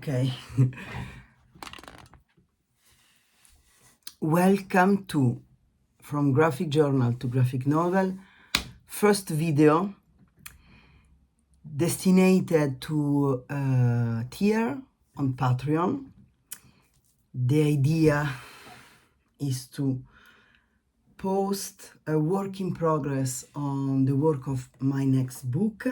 Okay. Welcome to From Graphic Journal to Graphic Novel, first video destined to tier on Patreon. The idea is to post a work in progress on the work of my next book.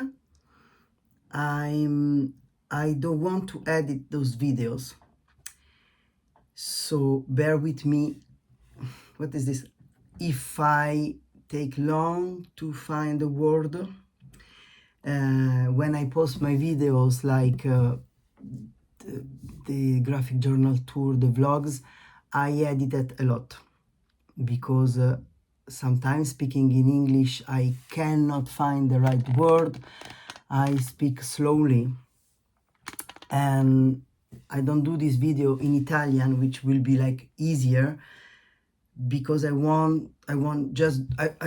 I don't want to edit those videos, so bear with me. What is this? If I take long to find a word, when I post my videos like the graphic journal tour, the vlogs, I edit it a lot because sometimes speaking in English I cannot find the right word. I speak slowly, and I don't do this video in Italian, which will be like easier, because I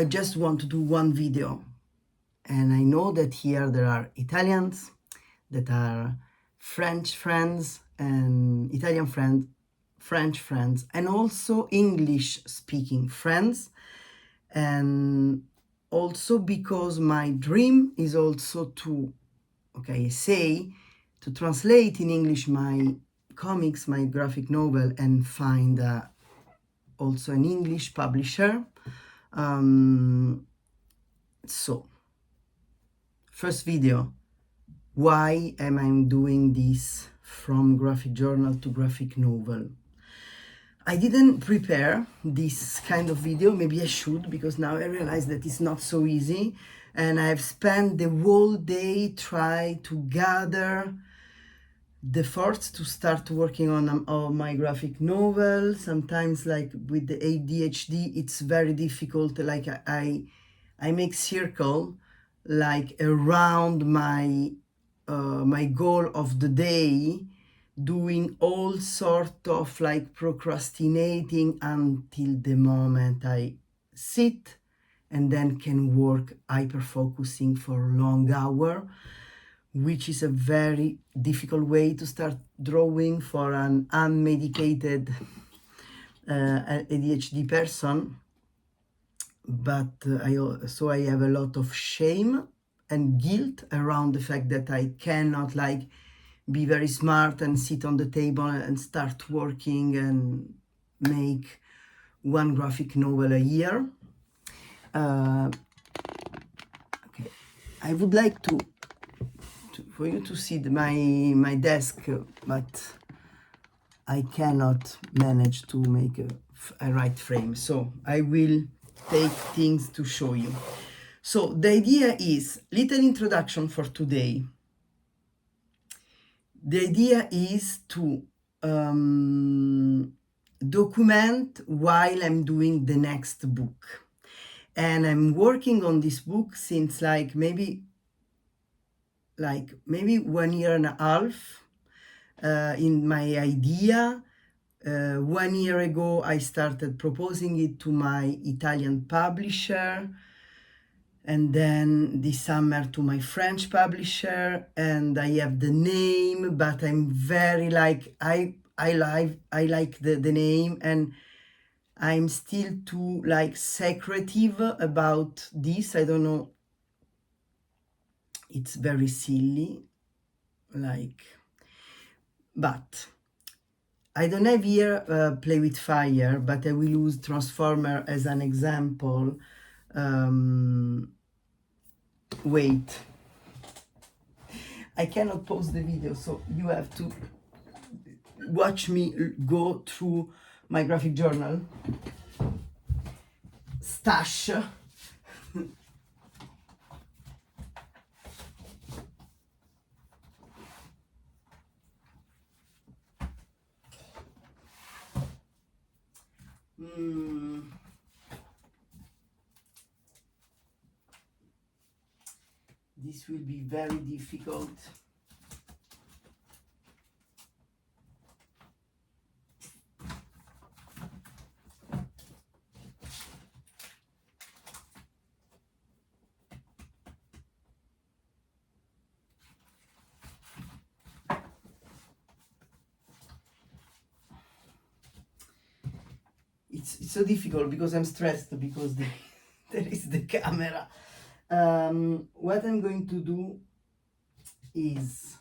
just want to do one video. And I know that here there are Italians, that are French friends, and Italian friends, French friends, and also English speaking friends. And also because my dream is also to, to translate in English my comics, my graphic novel, and find also an English publisher. So, first video, why am I doing this from graphic journal to graphic novel? I didn't prepare this kind of video. Maybe I should, because now I realize that it's not so easy, and I've spent the whole day trying to gather the thoughts to start working on my graphic novel. Sometimes, like with the ADHD, it's very difficult. Like I make circle like around my my goal of the day, doing all sort of like procrastinating until the moment I sit and then can work hyper focusing for a long hour, which is a very difficult way to start drawing for an unmedicated ADHD person. But I have a lot of shame and guilt around the fact that I cannot like be very smart and sit on the table and start working and make one graphic novel a year. Okay, I would like to for you to see my desk, but I cannot manage to make a right frame, so I will take things to show you. So the idea is little introduction for today. The idea is to document while I'm doing the next book, and I'm working on this book since like maybe 1 year and a half. In my idea, 1 year ago I started proposing it to my Italian publisher, and then this summer to my French publisher, and I have the name, but I'm very like I like the name, and I'm still too like secretive about this. I don't know, it's very silly, like, but I don't have here Play with Fire, but I will use Transformer as an example. Wait, I cannot pause the video, so you have to watch me go through my graphic journal stash. This will be very difficult. it's so difficult because I'm stressed because there is the camera. What I'm going to do is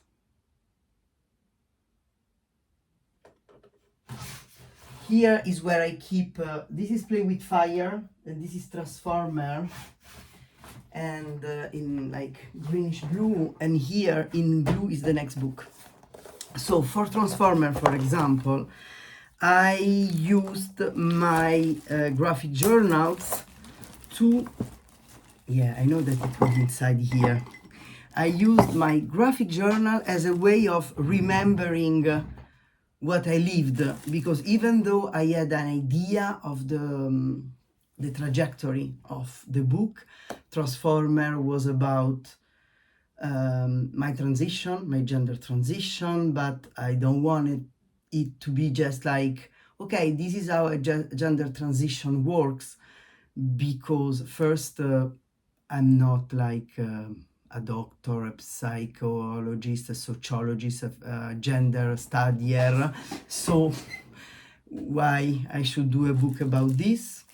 here is where I keep this is Play with Fire and this is Transformer, and in like greenish blue, and here in blue is the next book. So for Transformer, for example, I used my graphic journals to, yeah, I know that it was inside here. I used my graphic journal as a way of remembering what I lived, because even though I had an idea of the trajectory of the book, Transformer was about my transition, my gender transition, but I don't want it to be just like, okay, this is how a gender transition works, because first, I'm not like a doctor, a psychologist, a sociologist, a gender studier, so why I should do a book about this?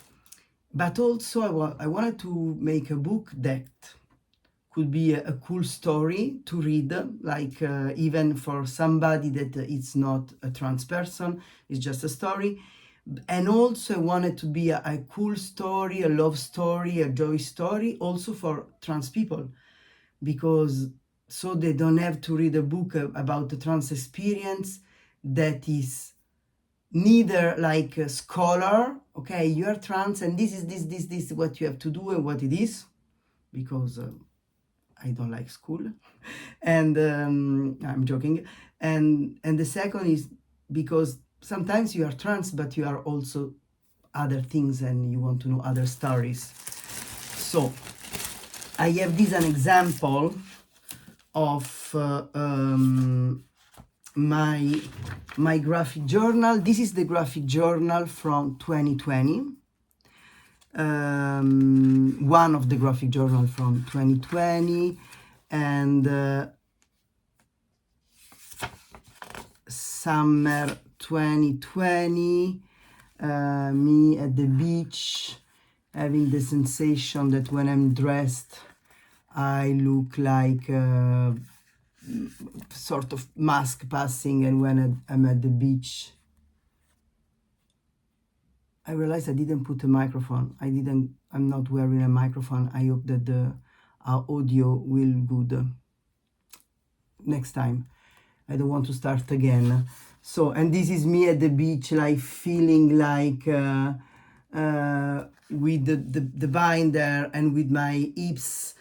But also I wanted to make a book that could be a cool story to read, like even for somebody that it's not a trans person, it's just a story. And also I wanted to be a cool story, a love story, a joy story, also for trans people, because so they don't have to read a book about the trans experience that is neither like a scholar, okay, you're trans and this is this what you have to do and what it is, because I don't like school, and I'm joking. And the second is because sometimes you are trans, but you are also other things and you want to know other stories. So I have this an example of my graphic journal. This is the graphic journal from 2020. One of the graphic journal from 2020, and summer 2020, me at the beach, having the sensation that when I'm dressed I look like sort of mask passing, and when I'm at the beach I realized I didn't put a microphone. I'm not wearing a microphone. I hope that the audio will good next time. I don't want to start again. So, and this is me at the beach, like feeling like with the binder and with my hips,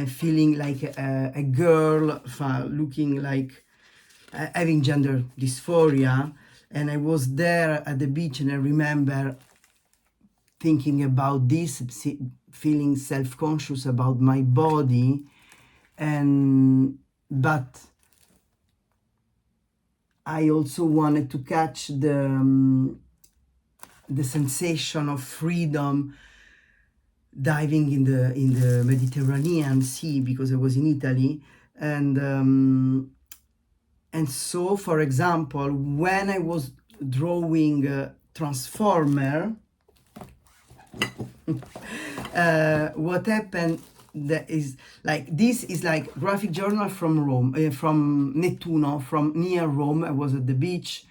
feeling like a girl, looking like having gender dysphoria. And I was there at the beach, and I remember thinking about this, feeling self-conscious about my body, but I also wanted to catch the sensation of freedom diving in the Mediterranean Sea, because I was in Italy, and so, for example, when I was drawing Transformer, what happened that is like, this is like graphic journal from Rome, from Nettuno, from near Rome. I was at the beach,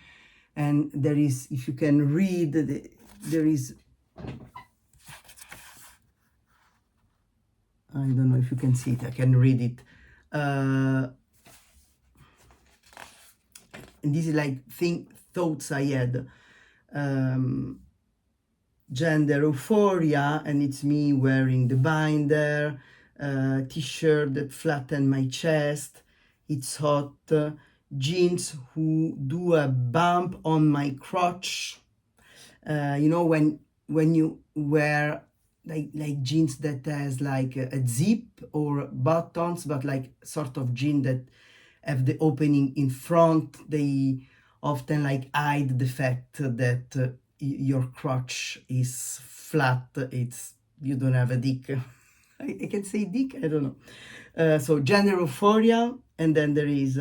and there is, if you can read, there is, I don't know if you can see it, I can read it. And this is like thoughts I had. Gender euphoria, and it's me wearing the binder, t-shirt that flatten my chest, it's hot, jeans who do a bump on my crotch. You know, when you wear like jeans that has like a zip or buttons, but like sort of jean that have the opening in front, they often like hide the fact that your crotch is flat, you don't have a dick. I can say dick, I don't know. So gender euphoria, and then there is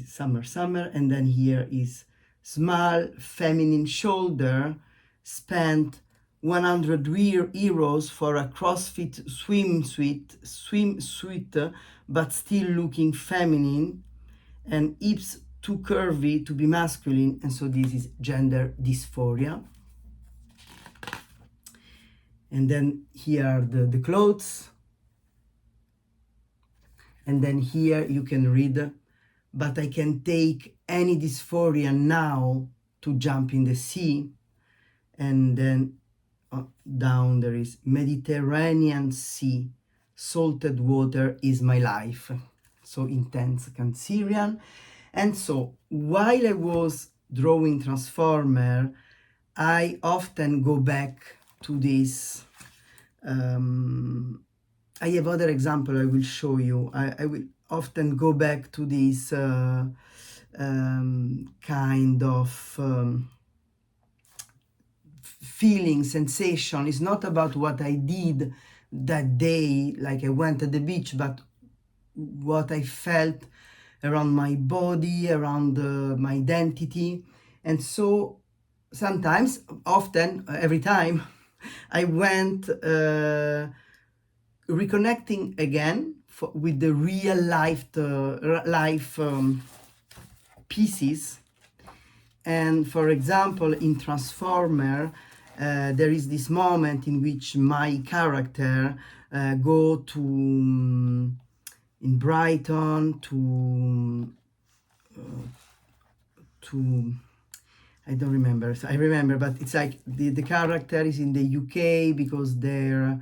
summer, and then here is small feminine shoulder, spent 100 euros for a CrossFit swimsuit, but still looking feminine, and hips too curvy to be masculine, and so this is gender dysphoria. And then here are the clothes, and then here you can read, but I can take any dysphoria now to jump in the sea. And then down there is Mediterranean Sea, salted water is my life. So intense Cancerian. And so while I was drawing Transformer, I often go back to this. I have other example I will show you. I will often go back to this kind of feeling, sensation. It's not about what I did that day, like I went to the beach, but what I felt around my body, around my identity. And so sometimes, often, every time, I went reconnecting again with the real life pieces. And for example, in Transformer, there is this moment in which my character go to in Brighton to I don't remember. I remember, but it's like the character is in the UK because their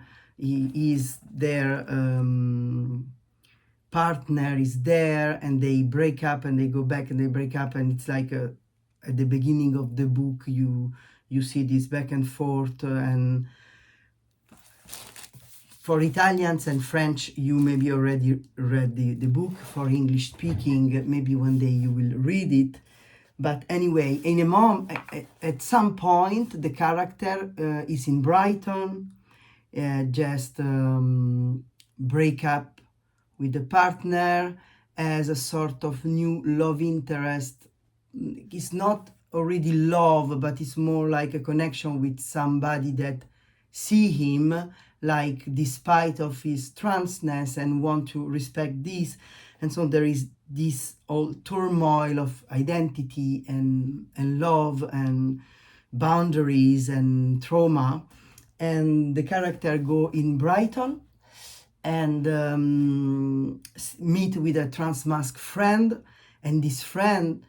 partner is there, and they break up and they go back and they break up, and it's like at the beginning of the book you see this back and forth. And for Italians and French, you maybe already read the book. For English speaking, maybe one day you will read it. But anyway, at some point, the character is in Brighton, just break up with the partner as a sort of new love interest. It's not already love, but it's more like a connection with somebody that see him like despite of his transness and want to respect this. And so there is this whole turmoil of identity and love and boundaries and trauma. And the character go in Brighton and meet with a transmasc friend, and this friend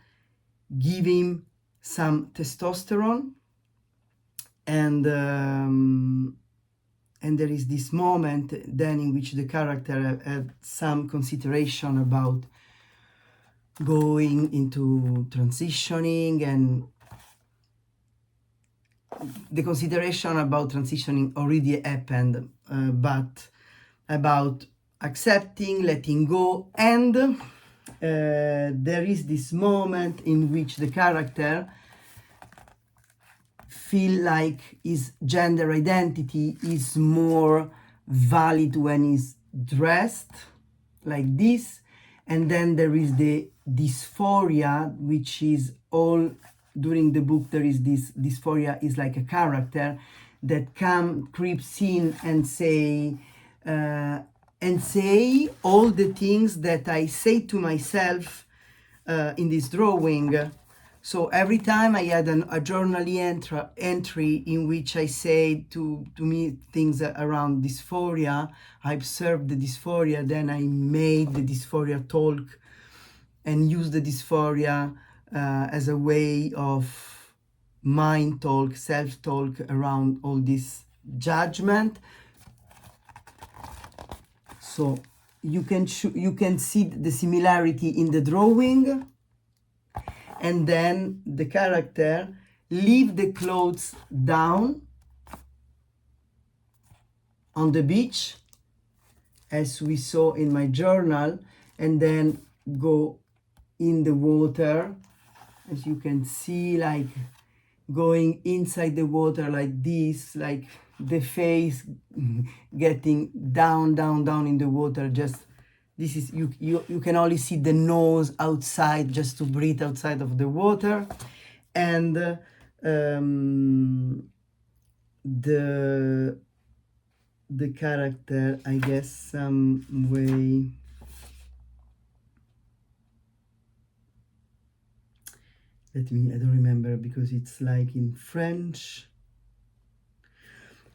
give him some testosterone, and there is this moment then in which the character had some consideration about going into transitioning, and the consideration about transitioning already happened, but about accepting, letting go. And there is this moment in which the character feel like his gender identity is more valid when he's dressed like this. And then there is the dysphoria, which is all during the book. There is this dysphoria is like a character that creeps in and say all the things that I say to myself in this drawing. So every time I had a journal entry in which I say to me things around dysphoria, I observed the dysphoria, then I made the dysphoria talk and use the dysphoria as a way of mind talk, self-talk around all this judgment. So you can see the similarity in the drawing. And then the character leave the clothes down on the beach, as we saw in my journal, and then go in the water, as you can see, like going inside the water like this, like the face getting down in the water. Just this is you can only see the nose outside, just to breathe outside of the water. And the character, I guess, some way. I don't remember because it's like in French.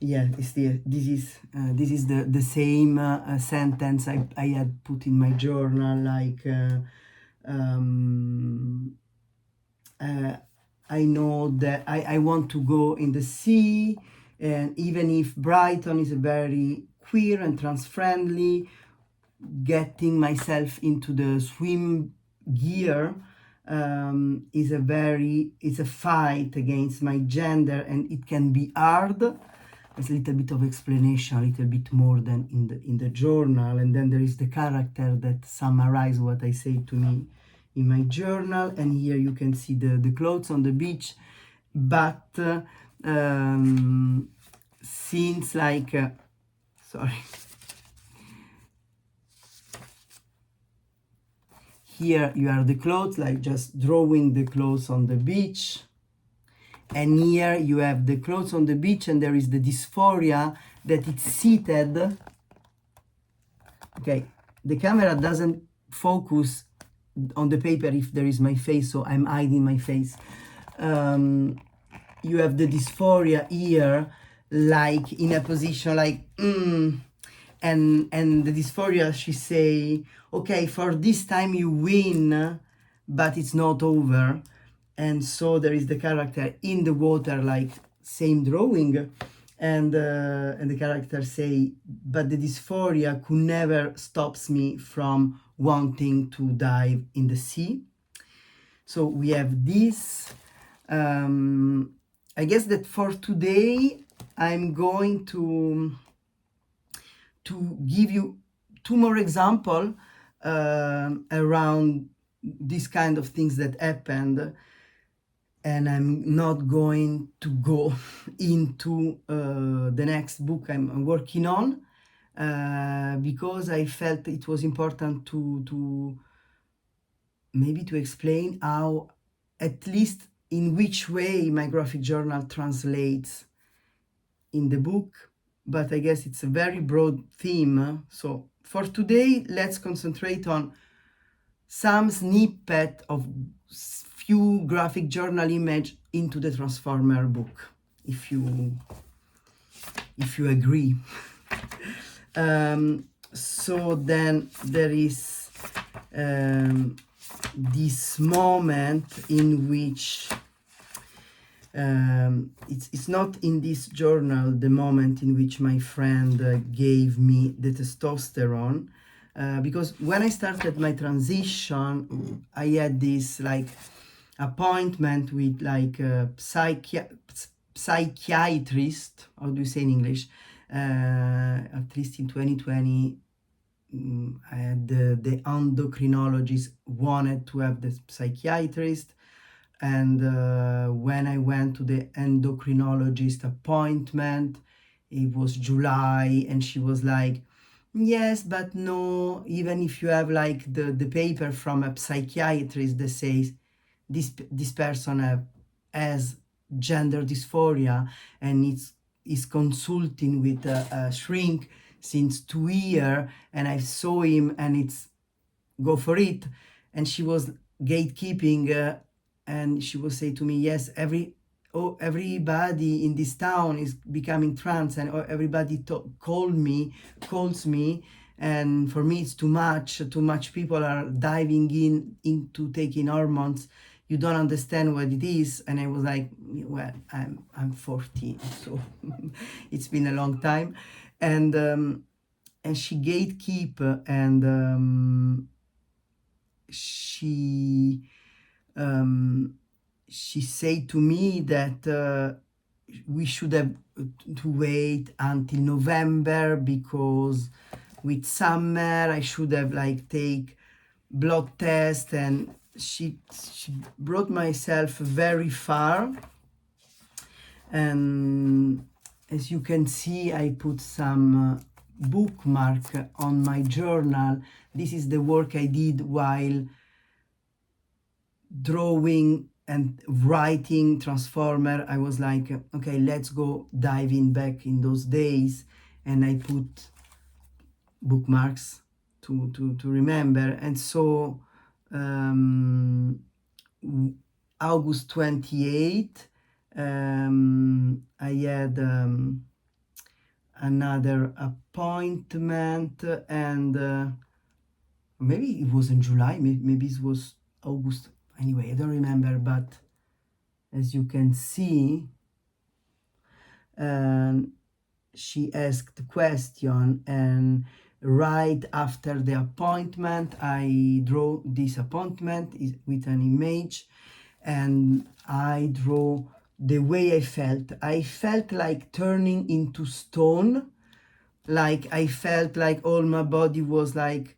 Yeah, it's this is the same sentence I had put in my journal, like I know that I want to go in the sea, and even if Brighton is very queer and trans-friendly, getting myself into the swim gear is a fight against my gender, and it can be hard. There's a little bit of explanation, a little bit more than in the journal, and then there is the character that summarize what I say to me in my journal. And here you can see the clothes on the beach, but since like sorry, here you are the clothes, like just drawing the clothes on the beach. And here you have the clothes on the beach, and there is the dysphoria that it's seated. Okay, the camera doesn't focus on the paper if there is my face, so I'm hiding my face. You have the dysphoria here, like in a position like and the dysphoria, she say, okay, for this time you win, but it's not over. And so there is the character in the water, like same drawing, and the character say, but the dysphoria could never stops me from wanting to dive in the sea. So we have this. I guess that for today I'm going to give you two more examples around this kind of things that happened, and I'm not going to go into the next book I'm working on because I felt it was important to maybe to explain how, at least in which way, my graphic journal translates in the book. But I guess it's a very broad theme. So for today, let's concentrate on some snippet of few graphic journal image into the Transformer book, if you agree. So then there is this moment in which it's not in this journal, the moment in which my friend gave me the testosterone, because when I started my transition, I had this like appointment with like a psychiatrist, how do you say in English, at least in 2020. I had the endocrinologist wanted to have the psychiatrist, and when I went to the endocrinologist appointment, it was July, and she was like, yes, but no, even if you have like the paper from a psychiatrist that says this person has gender dysphoria and is consulting with a shrink since 2 years, and I saw him, and it's go for it. And she was gatekeeping, and she will say to me, yes, everybody in this town is becoming trans, and everybody calls me, and for me it's too much people are diving into taking hormones. You don't understand what it is. And I was like, well, I'm 14, so it's been a long time. And she gatekeep, and she said to me that we should have to wait until November, because with summer I should have like take blood test, and she brought myself very far. And as you can see, I put some bookmark on my journal. This is the work I did while drawing and writing transformer, I was like, okay, let's go dive in back in those days, and I put bookmarks to remember. And so August 28th, I had another appointment, and maybe it was in July, maybe it was August, anyway, I don't remember. But as you can see, she asked the question, and right after the appointment I draw this appointment with an image, and I draw the way I felt like turning into stone, like I felt like all my body was like,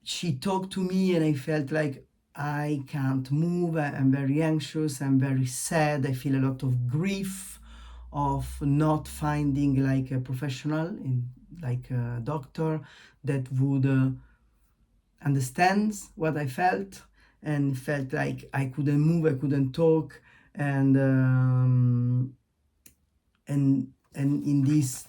she talked to me, and I felt like I can't move, I'm very anxious, I'm very sad, I feel a lot of grief of not finding like a professional, like a doctor that would understand what I felt, and felt like I couldn't move, I couldn't talk. And in this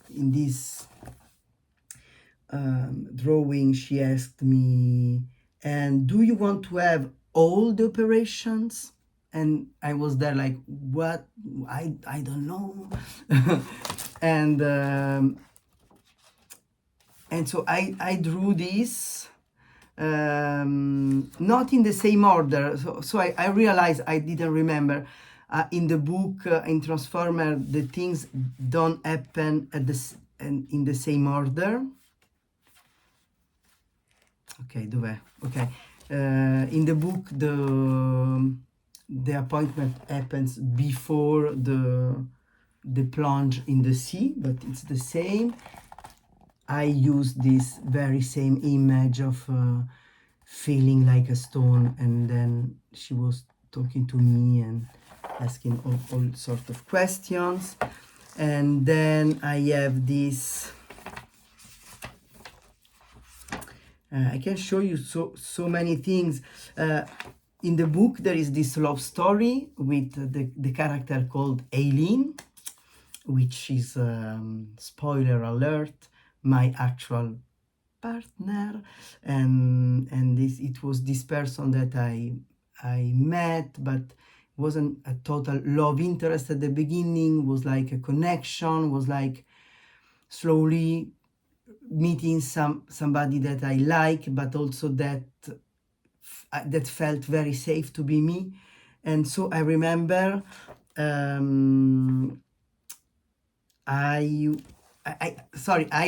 drawing, she asked me, and do you want to have all the operations? And I was there like, what? I don't know. and so I drew this, not in the same order, so I realized I didn't remember. In the book, in Transformer, the things don't happen in the same order. Ok, dov'è? Ok. In the book, the appointment happens before the plunge in the sea, but it's the same. I use this very same image of feeling like a stone, and then she was talking to me and asking all sorts of questions. And then I have this. I can show you so many things. In the book, there is this love story with the character called Aileen, which is, spoiler alert, my actual partner. And it was this person that I met, but wasn't a total love interest at the beginning. Was like a connection, was like slowly meeting somebody that I like, but also that felt very safe to be me. And so I remember I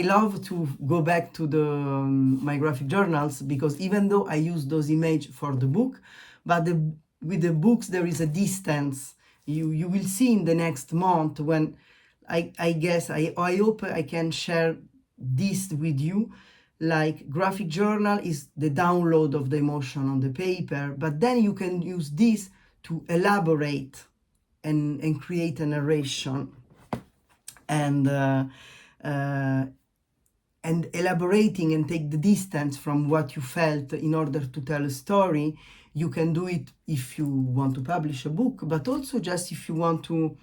love to go back to my graphic journals, because even though I use those images for the book, but with the books there is a distance. You will see in the next month, when I guess I hope I can share this with you. Like, graphic journal is the download of the emotion on the paper, but then you can use this to elaborate and create a narration. And elaborating and take the distance from what you felt in order to tell a story. You can do it if you want to publish a book, but also just if you want to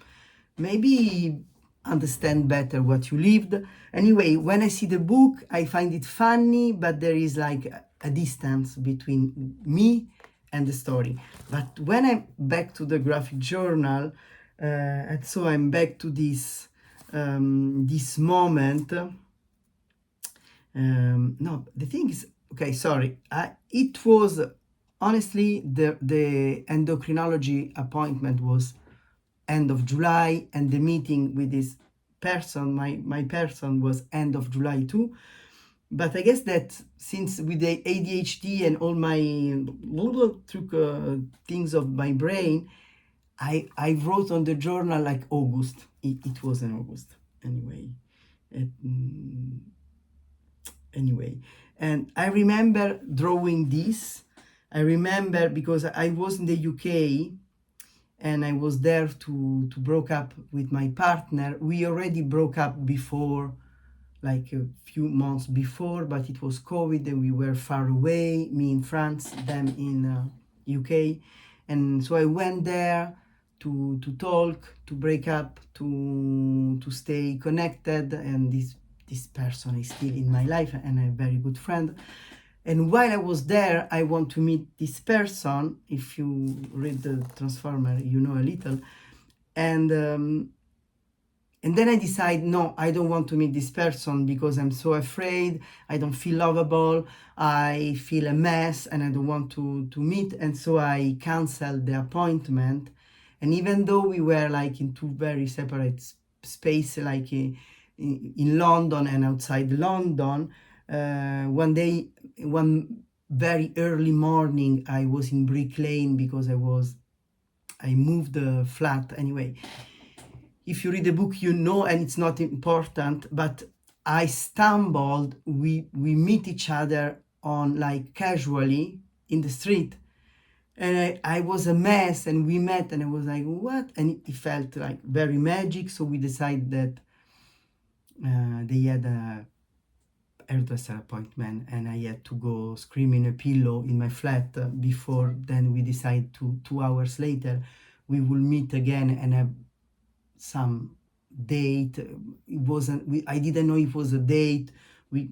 maybe understand better what you lived. Anyway, when I see the book, I find it funny, but there is like a distance between me and the story. But when I'm back to the graphic journal, and so I'm back to this moment. No, the thing is, okay, sorry. It was honestly the endocrinology appointment was end of July, and the meeting with this person, my person, was end of July too. But I guess that since with the ADHD and all my things of my brain, I wrote on the journal like August. It was in August anyway. Anyway, and I remember drawing this. I remember because I was in the UK, and I was there to broke up with my partner. We already broke up before, like a few months before, but it was COVID and we were far away, me in France, them in UK. And so I went there to talk, to break up, to stay connected, and this person is still in my life and a very good friend. And while I was there, I want to meet this person. If you read the Transformer, you know a little. And then I decide, no, I don't want to meet this person because I'm so afraid, I don't feel lovable, I feel a mess, and I don't want to meet. And so I canceled the appointment. And even though we were like in two very separate space, like in London and outside London, one day, one very early morning, I was in Brick Lane because I moved the flat anyway. If you read the book, you know, and it's not important, but I stumbled, we meet each other on like casually in the street, and I was a mess, and we met, and I was like, what? And it felt like very magic. So we decided that they had a hairdresser appointment, and I had to go screaming a pillow in my flat before. Then we decided to 2 hours later we will meet again and have some date. It wasn't, I didn't know it was a date. We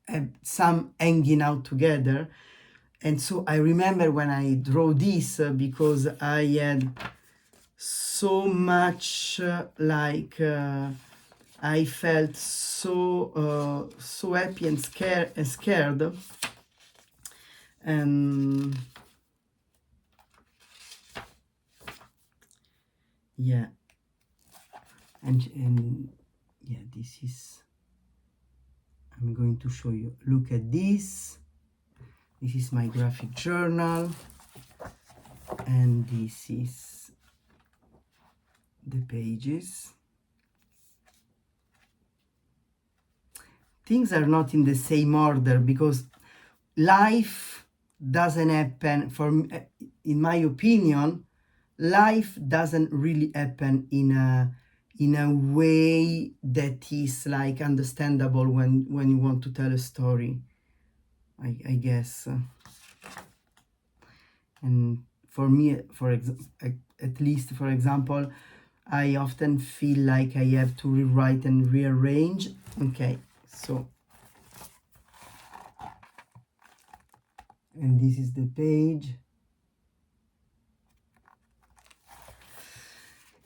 had some hanging out together. And so I remember when I drew this, because I had so much I felt so so happy and scared. And yeah, and yeah, this is, I'm going to show you. Look at this. This is my graphic journal, and this is the pages. Things are not in the same order because life doesn't happen, for me, in my opinion, life doesn't really happen in a way that is like understandable when you want to tell a story, I guess. And for me, at least, for example, I often feel like I have to rewrite and rearrange. Okay, so, and this is the page.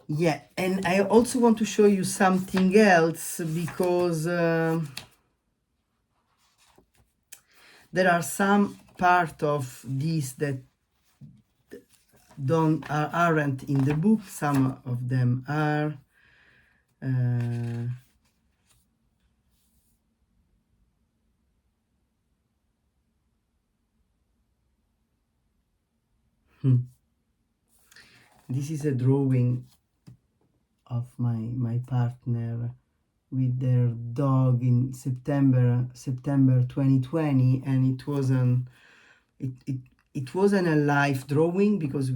Yeah, and I also want to show you something else, because there are some part of this that aren't in the book. Some of them are. This is a drawing of my partner with their dog in September 2020, and it wasn't a live drawing because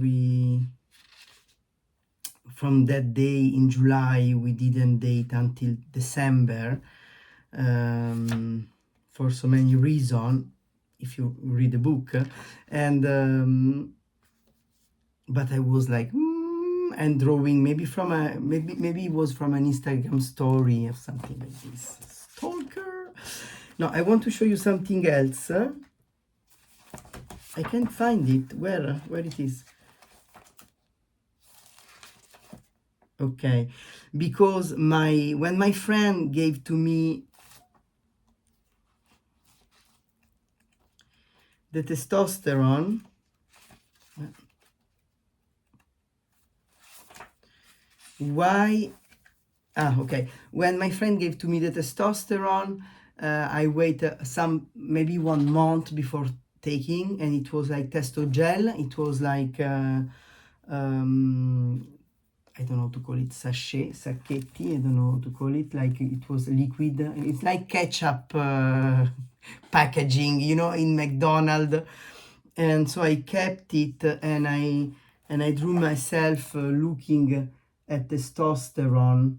from that day in July we didn't date until December, for so many reasons if you read the book. And but I was like and drawing, maybe from maybe it was from an Instagram story or something like this. Stalker. No, I want to show you something else. I can't find it. Where it is? Okay, because when my friend gave to me the testosterone, when my friend gave to me the testosterone, I waited maybe 1 month before taking, and it was like testo gel. It was like I don't know how to call it, sacchetti, I don't know how to call it, like it was liquid. It's like ketchup packaging, in McDonald's. And so I kept it, and I drew myself looking at testosterone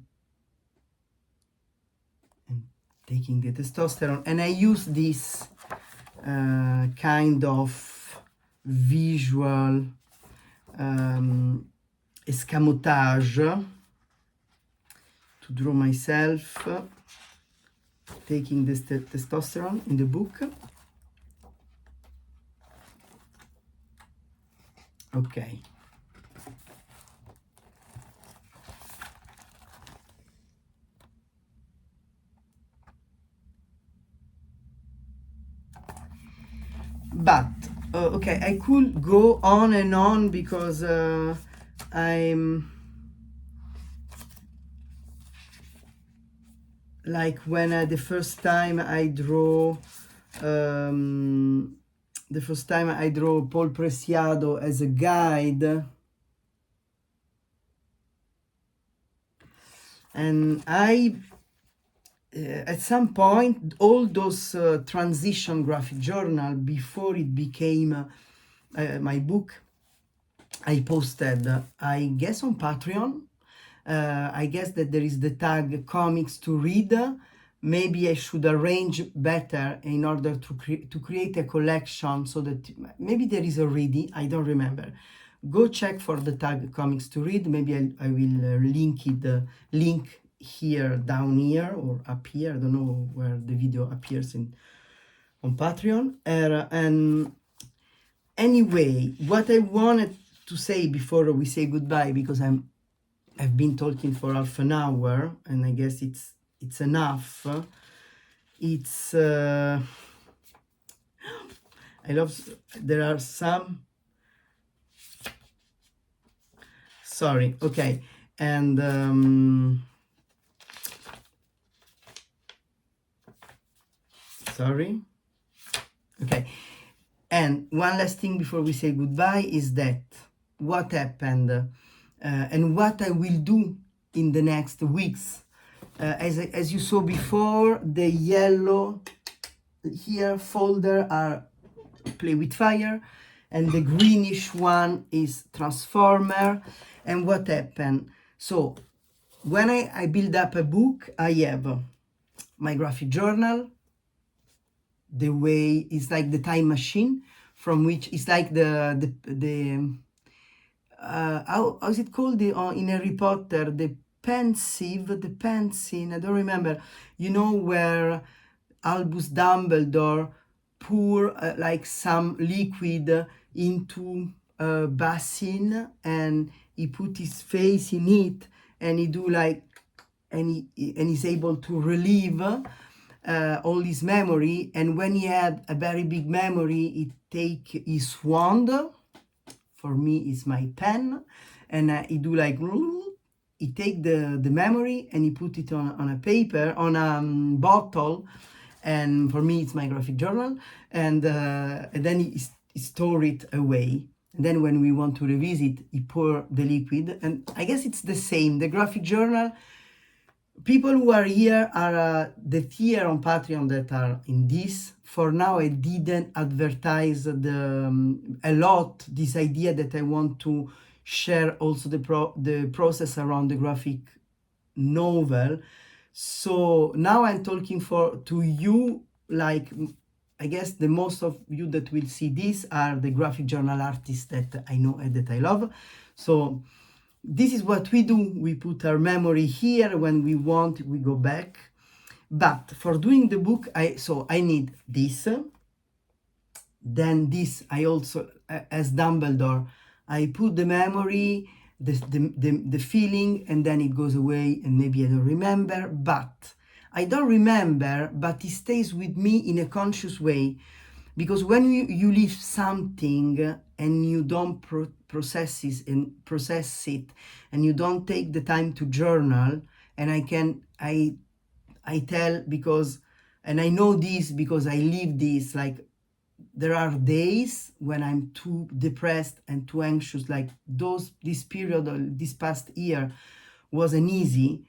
and taking the testosterone, and I use this kind of visual escamotage to draw myself taking this testosterone in the book. Okay. But okay, I could go on and on because I'm like when the first time I draw Paul Preciado as a guide, and I at some point all those transition graphic journal before it became my book, I posted, I guess on Patreon. I guess that there is the tag comics to read. Maybe I should arrange better in order to create a collection so that maybe there is already, I don't remember. Go check for the tag comics to read. Maybe I will link here, down here, or up here. I don't know where the video appears on Patreon. And anyway, what I wanted to say before we say goodbye, because I've been talking for half an hour, and I guess it's enough. It's I love. There are some. Sorry. Okay, and sorry. Okay, and one last thing before we say goodbye is that what happened. And what I will do in the next weeks. As you saw before, the yellow here folder are Play with Fire, and the greenish one is Transformer. And what happened? So when I build up a book, I have my graphic journal, the way it's like the time machine, from which it's like the how's it called in Harry Potter, the Pensieve, the Pensieve, I don't remember, you know, where Albus Dumbledore pour like some liquid into a basin, and he put his face in it, and he do like, and he's able to relieve all his memory. And when he had a very big memory, he take his wand, for me it's my pen, and he do like, he take the memory and he put it on a paper, on a bottle, and for me it's my graphic journal, and then he store it away, and then when we want to revisit, he pour the liquid. And I guess it's the same, the graphic journal. People who are here are the tier on Patreon that are in this. For now, I didn't advertise a lot this idea that I want to share also the process around the graphic novel. So now I'm talking to you, like, I guess the most of you that will see this are the graphic journal artists that I know and that I love. So this is what we do. We put our memory here. When we want, we go back. But for doing the book, I need this. Then this, I also, as Dumbledore, I put the memory, the feeling, and then it goes away, and maybe I don't remember. But I don't remember, but it stays with me in a conscious way. Because when you leave something and you don't process it, and you don't take the time to journal, and I tell, because, and I know this because I live this, like there are days when I'm too depressed and too anxious, like this period, this past year wasn't easy.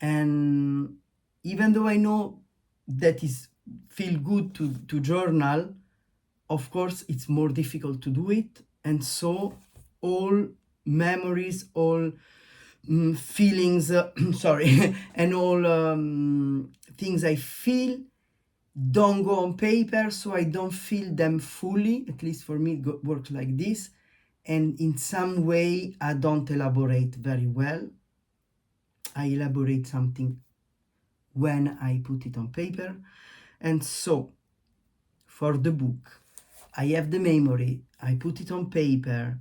And even though I know that is feel good to journal, of course it's more difficult to do it. And so all memories, all feelings, sorry, and all things I feel don't go on paper, so I don't feel them fully. At least for me, it works like this. and in some way I don't elaborate very well. I elaborate something when I put it on paper. And so for the book, I have the memory, I put it on paper,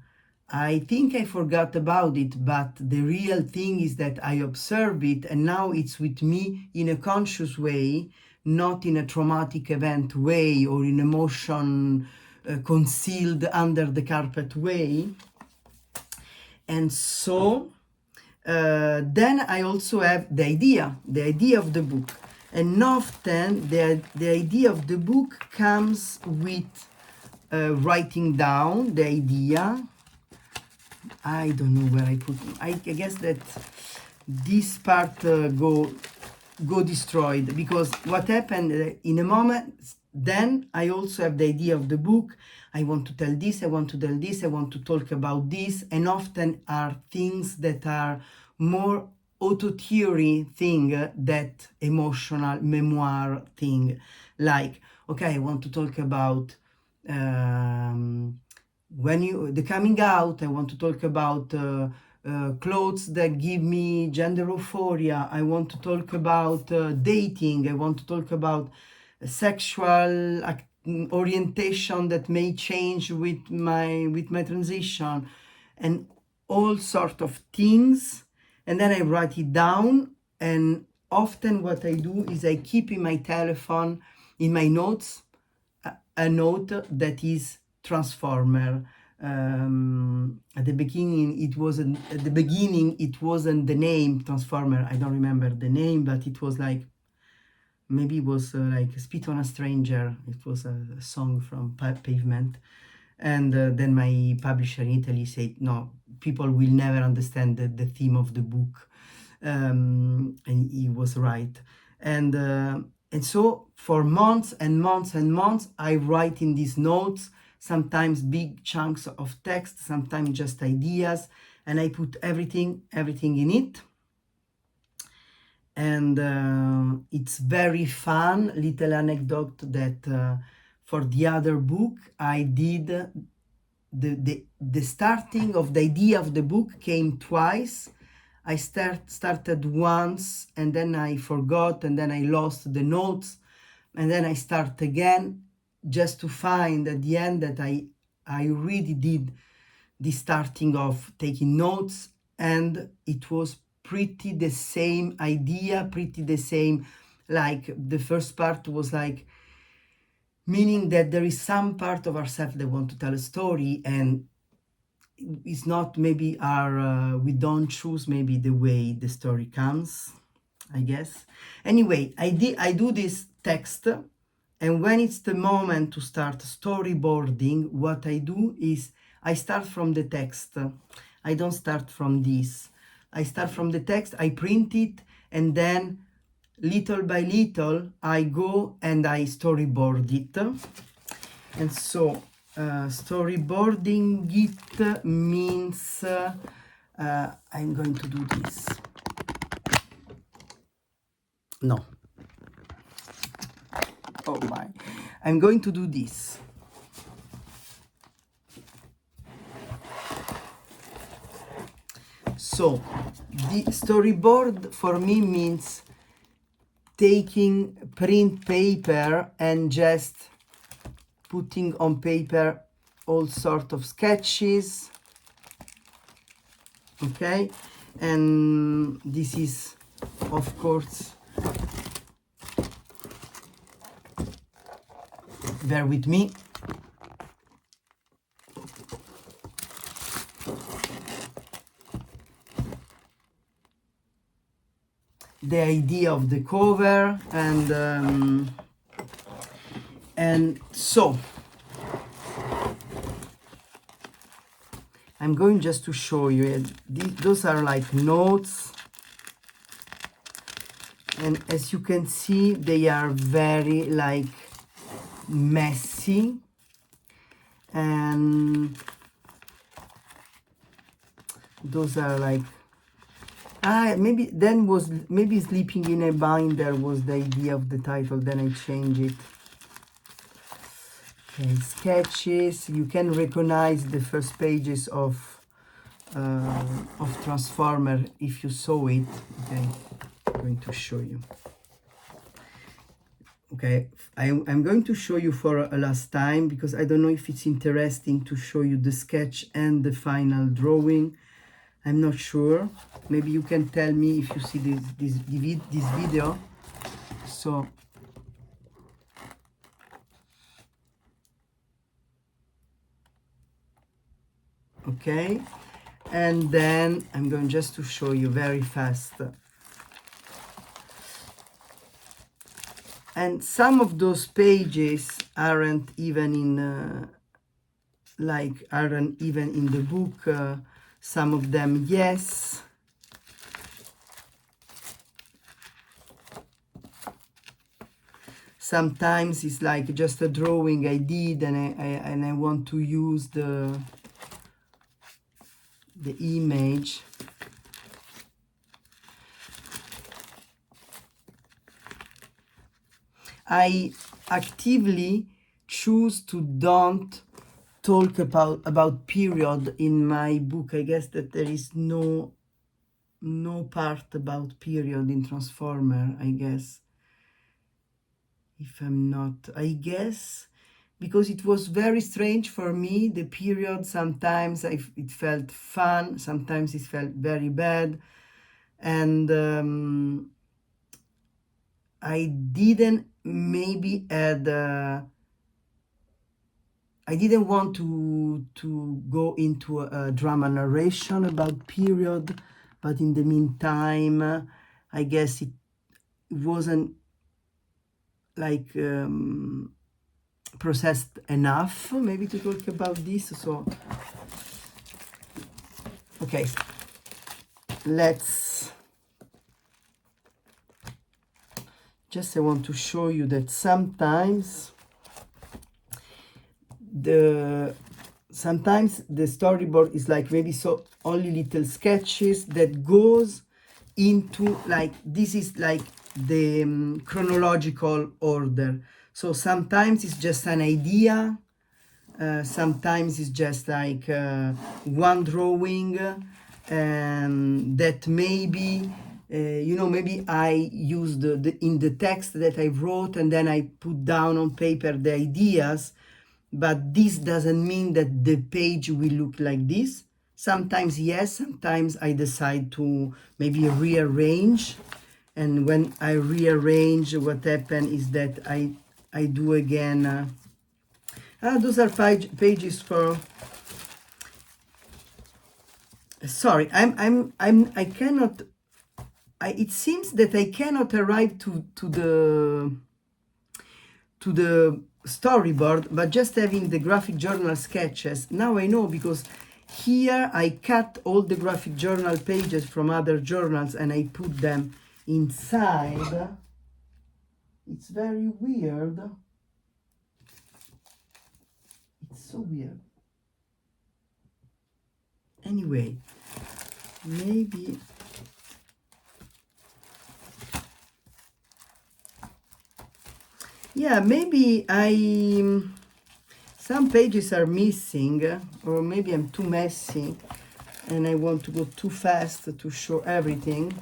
I think I forgot about it, but the real thing is that I observe it and now it's with me in a conscious way, not in a traumatic event way or in emotion concealed under the carpet way. And so then I also have the idea of the book. And often the idea of the book comes with writing down the idea. I don't know where I put it. I guess that this part go destroyed, because what happened in a moment, then I also have the idea of the book. I want to tell this, I want to tell this, I want to talk about this, and often are things that are more auto theory thing that emotional memoir thing. Like, okay, I want to talk about when the coming out. I want to talk about clothes that give me gender euphoria. I want to talk about dating. I want to talk about sexual orientation that may change with my transition, and all sort of things. And then I write it down, and often what I do is I keep in my telephone, in my notes, a note that is transformer. At the beginning it wasn't the name transformer. I don't remember the name, but it was like, maybe it was like Spit on a Stranger. It was a song from Pavement. And then my publisher in Italy said, no, people will never understand the theme of the book. And he was right. And so for months and months and months, I write in these notes, sometimes big chunks of text, sometimes just ideas, and I put everything in it. And it's very fun. Little anecdote that for the other book, I did the starting of the idea of the book came twice. I started once, and then I forgot, and then I lost the notes, and then I start again, just to find at the end that I really did the starting of taking notes, and it was pretty the same idea, pretty the same. Like the first part was like, meaning that there is some part of ourselves that want to tell a story, and it's not maybe our we don't choose maybe the way the story comes, I guess. Anyway, I do this text, and when it's the moment to start storyboarding, what I do is I start from the text. I don't start from this. I start from the text, I print it, and then little by little I go and I storyboard it. And so storyboarding it means I'm going to do this. No. Oh my. I'm going to do this. So the storyboard for me means taking print paper and just putting on paper all sort of sketches, okay? And this is, of course, bear with me, the idea of the cover, and so I'm going just to show you. Those are like notes, and as you can see, they are very like messy, and those are like maybe sleeping in a binder was the idea of the title, then I change it. Okay, sketches. You can recognize the first pages of Transformer if you saw it. Okay, I'm going to show you. Okay, I'm going to show you for a last time because I don't know if it's interesting to show you the sketch and the final drawing. I'm not sure. Maybe you can tell me if you see this video. So okay, and then I'm going just to show you very fast. And some of those pages aren't even in aren't even in the book. Some of them, yes. Sometimes it's like just a drawing I did, and I want to use the image. I actively choose to don't talk about period in my book. I guess that there is no part about period in Transformer, I guess. If I'm not, I guess, because it was very strange for me, the period. Sometimes it felt fun, sometimes it felt very bad, and I didn't maybe add I didn't want to go into a drama narration about period, but in the meantime, I guess it wasn't like processed enough maybe to talk about this. So okay, let's just, I want to show you that sometimes the storyboard is like maybe so only little sketches that goes into like, this is like the chronological order. So sometimes it's just an idea, sometimes it's just like one drawing that maybe you know, maybe I used in the text that I wrote, and then I put down on paper the ideas, but this doesn't mean that the page will look like this. Sometimes yes, sometimes I decide to maybe rearrange, and when I rearrange, what happens is that I do again those are pages for, sorry, I cannot, it seems that I cannot arrive to the storyboard, but just having the graphic journal sketches. Now I know, because here I cut all the graphic journal pages from other journals and I put them inside. It's very weird. It's so weird. Anyway, maybe yeah, maybe some pages are missing, or maybe I'm too messy and I want to go too fast to show everything.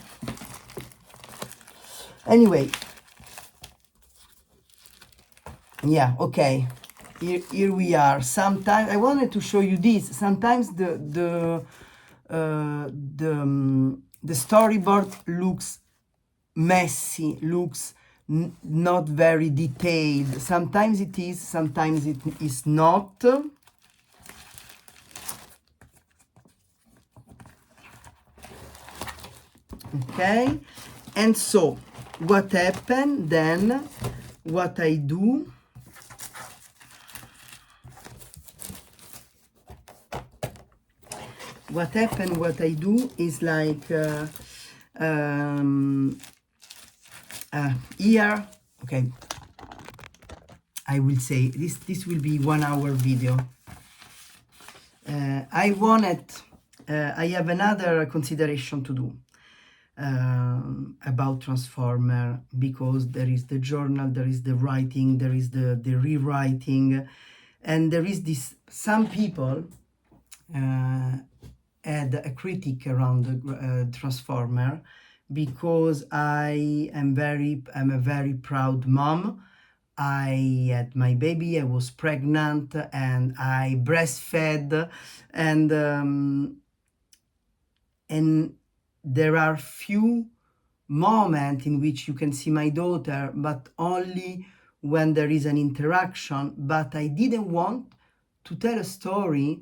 Anyway, yeah, okay, here we are. Sometimes I wanted to show you this. Sometimes the storyboard looks messy, looks not very detailed. Sometimes it is, sometimes it is not. Okay, and so what happened then, what I do, what I do is like here, okay, I will say this will be 1 hour video. I wanted, I have another consideration to do about Transformer, because there is the journal, there is the writing, there is the rewriting, And there is this, some people had a critic around the Transformer, because I'm a very proud mom. I had my baby, I was pregnant, and I breastfed, and there are few moments in which you can see my daughter, but only when there is an interaction. But I didn't want to tell a story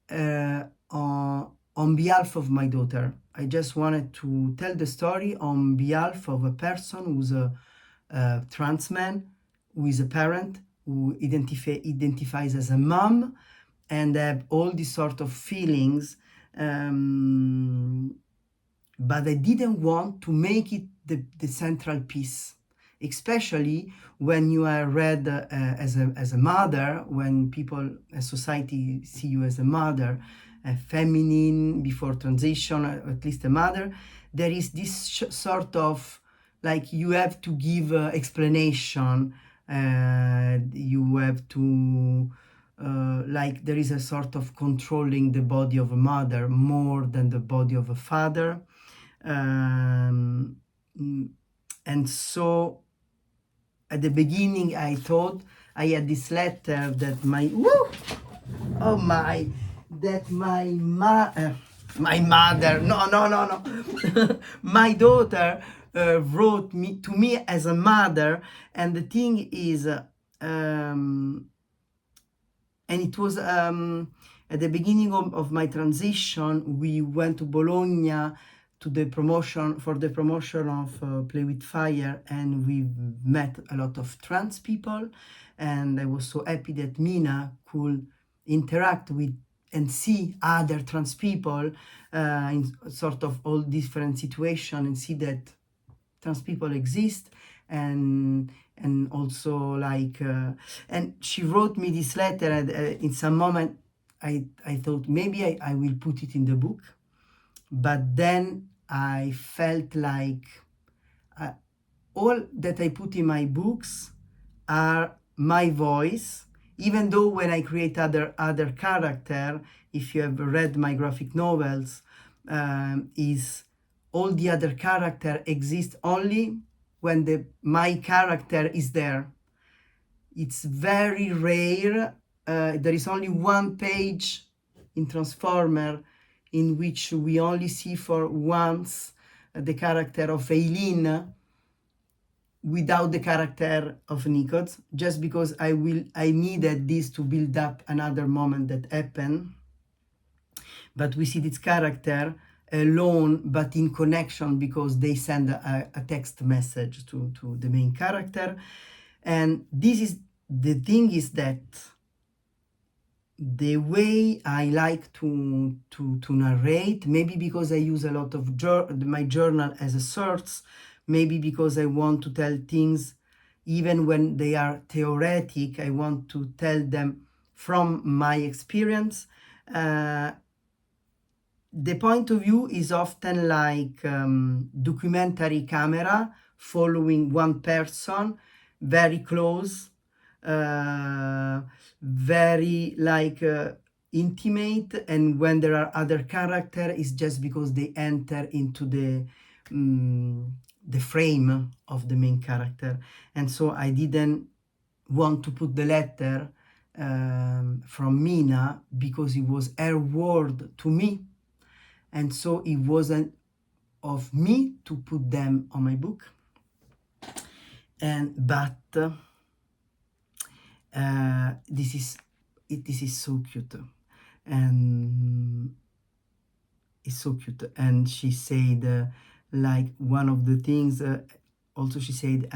on behalf of my daughter. I just wanted to tell the story on behalf of a person who's a trans man, who is a parent, who identifies as a mom, and have all these sort of feelings. But I didn't want to make it the central piece, especially when you are read as a mother, when people, as society, see you as a mother, a feminine, before transition, at least a mother. There is this sort of, like, you have to give explanation, you have to, like, there is a sort of controlling the body of a mother more than the body of a father. And so at the beginning I thought I had this letter that my mother, no, my daughter wrote to me as a mother. And the thing is, and it was at the beginning of my transition. We went to Bologna to the promotion of Play with Fire, and we met a lot of trans people, and I was so happy that Mina could interact with and see other trans people in sort of all different situations, and see that trans people exist. And also, like, and she wrote me this letter, and in some moment I thought maybe I will put it in the book, but then I felt like all that I put in my books are my voice, even though when I create other character, if you have read my graphic novels, is all the other character exist only when my character is there. It's very rare. There is only one page in Transformer in which we only see for once the character of Eileen without the character of Nichols, just because I needed this to build up another moment that happened. But we see this character alone, but in connection, because they send a text message to the main character. And this is the thing, is that the way I like to narrate, maybe because I use a lot of my journal as a source, maybe because I want to tell things even when they are theoretic, I want to tell them from my experience. The point of view is often like documentary camera following one person very close, very like intimate, and when there are other characters, it's just because they enter into the frame of the main character. And so I didn't want to put the letter from Mina, because it was her word to me, and so it wasn't of me to put them on my book. But this is so cute, and it's so cute. And she said, like, one of the things, also she said,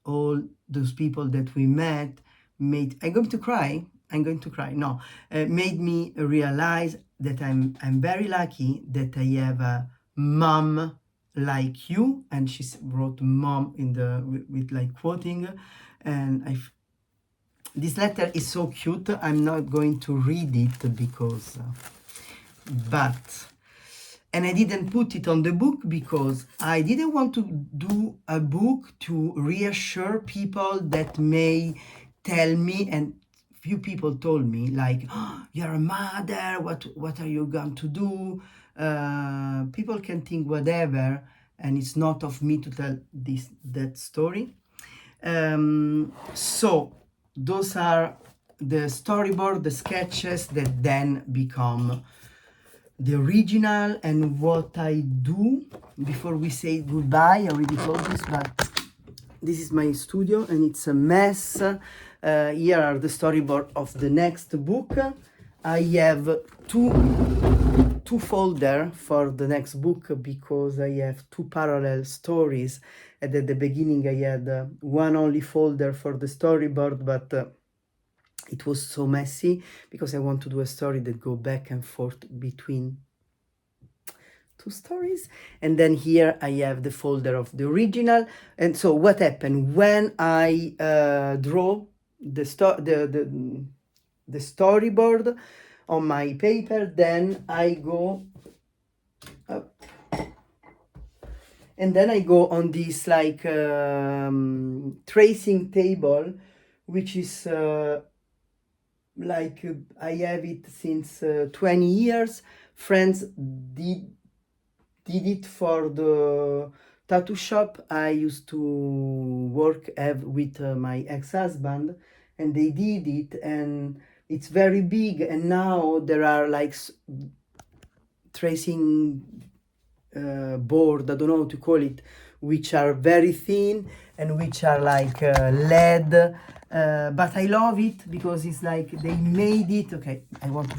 all those people that we met made, I'm going to cry, no, made me realize that I'm very lucky that I have a mom like you. And she wrote mom with like quoting. And this letter is so cute. I'm not going to read it because and I didn't put it on the book because I didn't want to do a book to reassure people that may tell me, and few people told me like, oh, you're a mother, what are you going to do? People can think whatever, and it's not of me to tell that story. So those are the storyboard, the sketches that then become the original. And what I do before we say goodbye, I already told this, but this is my studio and it's a mess. Here are the storyboard of the next book. I have two folder for the next book because I have two parallel stories, and at the beginning I had one only folder for the storyboard, but it was so messy because I want to do a story that go back and forth between two stories. And then here I have the folder of the original. And so what happened when I draw the storyboard on my paper, then I go up, and then I go on this like tracing table, which is like I have it since 20 years. Friends did it for the tattoo shop I used to work with my ex-husband, and they did it, and it's very big. And now there are like tracing board, I don't know how to call it, which are very thin and which are like lead, but I love it because it's like they made it. Okay, I want to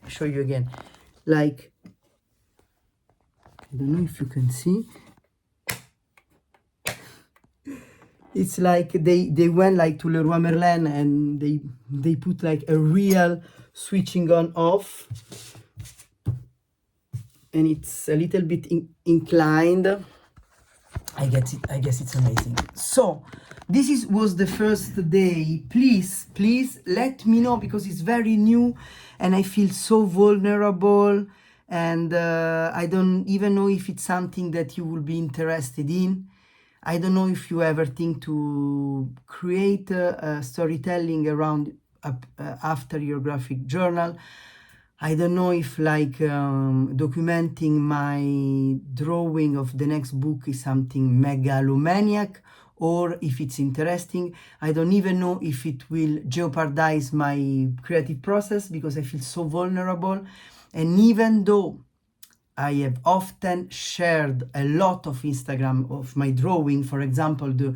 show you again, like, I don't know if you can see. It's like they went like to Leroy Merlin and they put like a real switching on off, and it's a little bit inclined. I guess it's amazing. So this was the first day. Please let me know, because it's very new and I feel so vulnerable, and I don't even know if it's something that you will be interested in. I don't know if you ever think to create a storytelling around after your graphic journal. I don't know if like documenting my drawing of the next book is something megalomaniac, or if it's interesting. I don't even know if it will jeopardize my creative process, because I feel so vulnerable. And even though I have often shared a lot of Instagram of my drawing, for example, the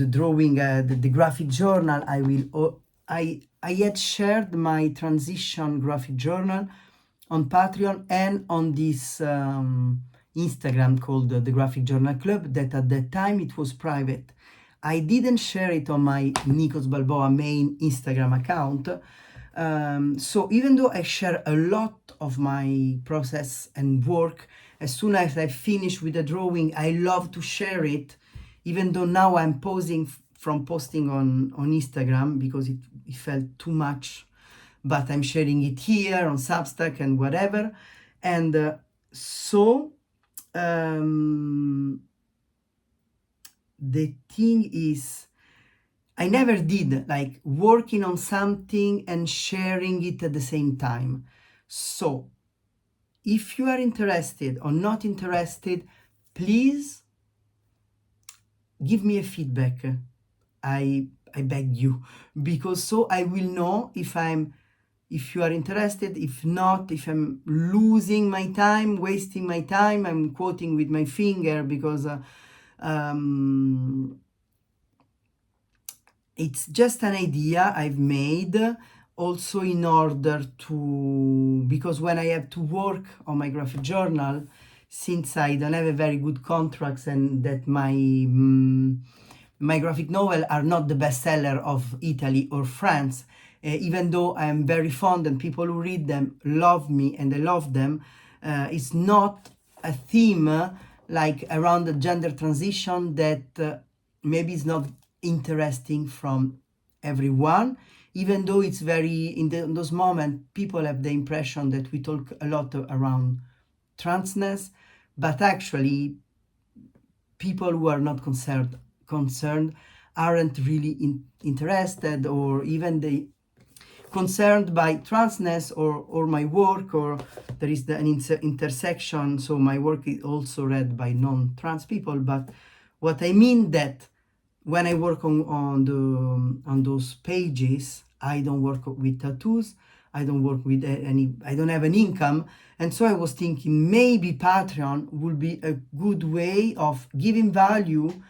drawing, the graphic journal, I had shared my transition graphic journal on Patreon and on this Instagram called the Graphic Journal Club, that at that time it was private. I didn't share it on my Nikos Balboa main Instagram account. So even though I share a lot of my process and work, as soon as I finish with the drawing, I love to share it, even though now I'm pausing from posting on Instagram because it felt too much, but I'm sharing it here on Substack and whatever. And so the thing is, I never did like working on something and sharing it at the same time. So if you are interested or not interested, please give me a feedback. I beg you, because so I will know if you are interested. If not, if I'm losing my time, wasting my time, I'm quoting with my finger, because it's just an idea I've made, also in order to, because when I have to work on my graphic journal, since I don't have a very good contracts, and that my graphic novel are not the bestseller of Italy or France, even though I'm very fond and people who read them love me and I love them, it's not a theme like around the gender transition that maybe is not interesting from everyone, even though it's very, in those moments, people have the impression that we talk a lot around transness, but actually people who are not concerned aren't really interested, or even they concerned by transness or my work, or there is an intersection, so my work is also read by non-trans people. But what I mean that when I work on those pages, I don't work with tattoos, I don't work with any, I don't have an income. And so I was thinking maybe Patreon would be a good way of giving value,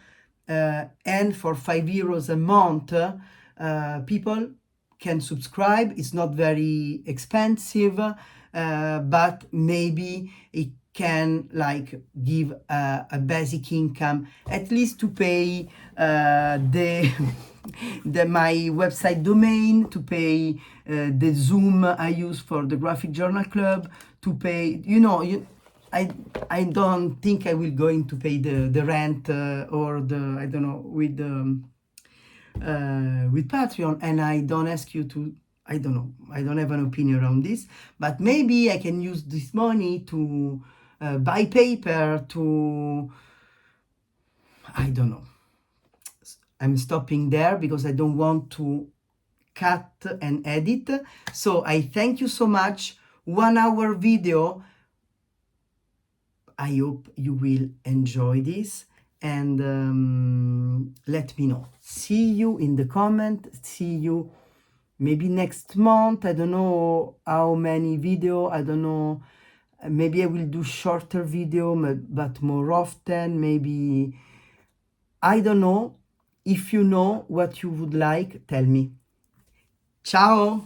and for €5 a month, people can subscribe. It's not very expensive, but maybe it can like give a basic income, at least to pay the my website domain, to pay the Zoom I use for the graphic journal club, to pay, I don't think I will going to pay the rent, or the, I don't know, with Patreon. And I don't ask you to, I don't know, I don't have an opinion on this, but maybe I can use this money to buy paper, to, I don't know. I'm stopping there because I don't want to cut and edit. So I thank you so much. 1 hour video. I hope you will enjoy this, and let me know. See you in the comment. See you maybe next month. I don't know how many video. I don't know. Maybe I will do shorter video, but more often. Maybe, I don't know. If you know what you would like, tell me. Ciao!